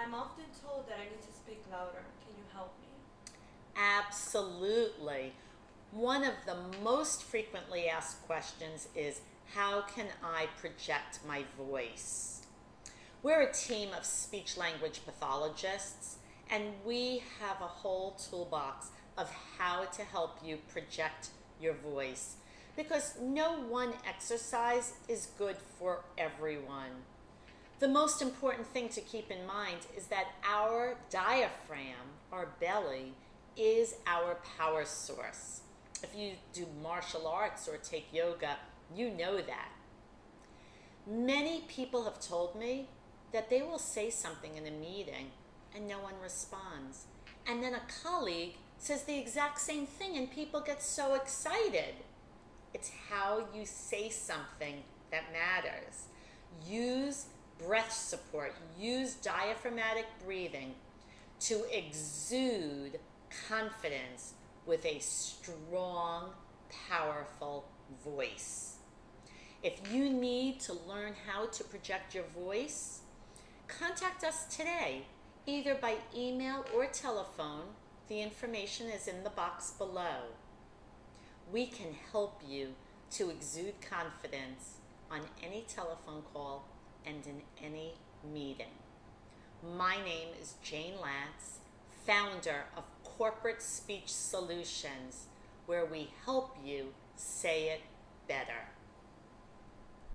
I'm often told that I need to speak louder. Can you help me? Absolutely. One of the most frequently asked questions is, how can I project my voice? We're a team of speech language pathologists, and we have a whole toolbox of how to help you project your voice because no one exercise is good for everyone. The most important thing to keep in mind is that our diaphragm, our belly, is our power source. If you do martial arts or take yoga, you know that. Many people have told me that they will say something in a meeting and no one responds. And then a colleague says the exact same thing and people get so excited. It's how you say something that matters. Use breath support, use diaphragmatic breathing to exude confidence with a strong, powerful voice. If you need to learn how to project your voice, contact us today, either by email or telephone. The information is in the box below. We can help you to exude confidence on any telephone call and in any meeting. My name is Jane Latz, founder of Corporate Speech Solutions, where we help you say it better.